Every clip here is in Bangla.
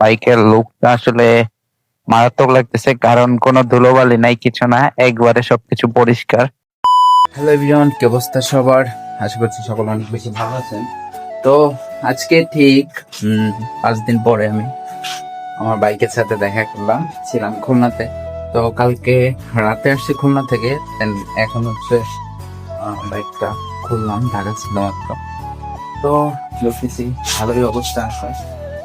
বাইকের লুকটা আসলে মারাত্মক লাগতেছে, কারণ কোনো ধুলোবালি নাই, কিছু না, একবারে সবকিছু পরিষ্কার। হ্যালো এভরিওয়ান, কি অবস্থা সবার? আশা করছি সকলে অনেক বেশি ভালো আছেন। তো আজকে ঠিক 5 দিন পরে আমি আমার বাইকের সাথে দেখা করলাম। ছিলাম খুলনাতে, তো কালকে রাতে আসছি খুলনা থেকে, এখন হচ্ছে বাইকটা খুললাম, ঢাকা ছিল মাত্র। তো দেখতেছি ভালোই অবস্থা আছে।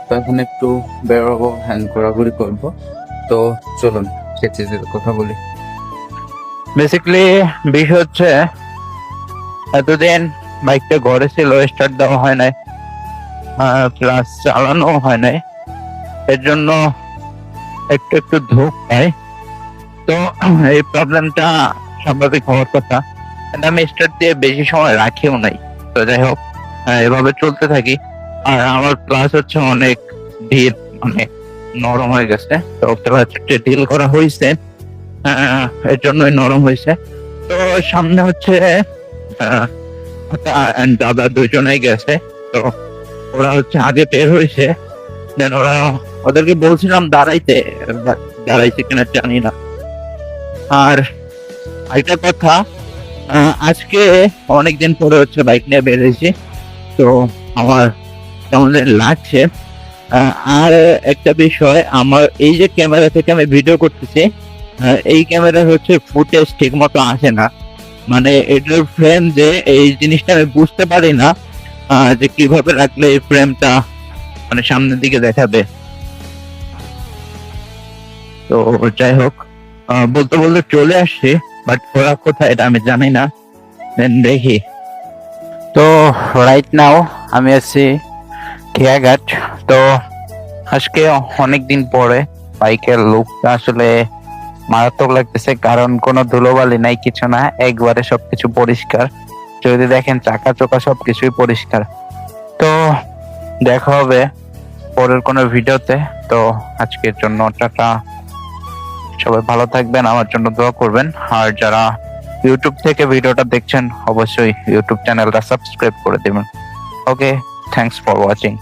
তো এখন একটু বেরোবো, হ্যান্ড ঘোরাঘুরি করবো। তো চলুন সে চিজের কথা বলি। বেসিক্যালি বিষয় হচ্ছে, এতদিন বাইকটা ঘরে ছিল, স্টার্ট দেওয়া হয় নাই, প্লাস চালানো হয় নাই, এর জন্য একটু একটু ধূপ পাই। তো এই প্রবলেমটা স্বাভাবিক হওয়ার কথা। আমি স্টার্ট দিয়ে বেশি সময় রাখিও নাই। তো যাই হোক, এভাবে চলতে থাকি। আর আমার প্লাস হচ্ছে অনেক ঢিল, মানে নরম হয়ে গেছে। তো প্লাস ঢিল করা হয়েছে, এর জন্যই নরম হয়েছে। তো সামনে হচ্ছে দাদা দুজনেই গেছে। তো ওরা হচ্ছে আগে বের হয়েছে, দেন ওদেরকে বলছিলাম দাঁড়াইতে, দাঁড়াইছে কিনা জানি না। আর একটা কথা, আজকে অনেকদিন পরে হচ্ছে বাইক নিয়ে বেরিয়েছি। তো আমার কেমন লাগছে। আর একটা বিষয়, আমার এই যে ক্যামেরা থেকে আমি ভিডিও করতেছি, এই ক্যামেরার হচ্ছে ফুটেজ ঠিক মতো আসে না। মানে এটার ফ্রেম যে, এই জিনিসটা আমি বুঝতে পারি না যে কিভাবে রাখলে এই ফ্রেমটা মানে সামনের দিকে দেখাবে। তো যাই হোক, বলতে বলতে চলে আসছি, বাট ওরা কোথায় এটা আমি জানি না। দেন দেখি। তো রাইট নাও আমি আছি খেয়াঘাট। তো আজকে অনেকদিন পরে বাইকের লুকটা আসলে মারাত্মক লাগতেছে, কারণ কোনো ধুলোবালি নাই, কিছু না, একবারে সবকিছু পরিষ্কার। যদি দেখেন চাকা চোকা সবকিছুই পরিষ্কার। তো দেখা হবে পরের কোনো ভিডিওতে। তো আজকের জন্য টাটা। সবাই ভালো থাকবেন, আমার জন্য দোয়া করবেন। আর যারা ইউটিউব থেকে ভিডিওটা দেখছেন, অবশ্যই ইউটিউব চ্যানেলটা সাবস্ক্রাইব করে দেবেন। ওকে, থ্যাঙ্কস ফর ওয়াচিং।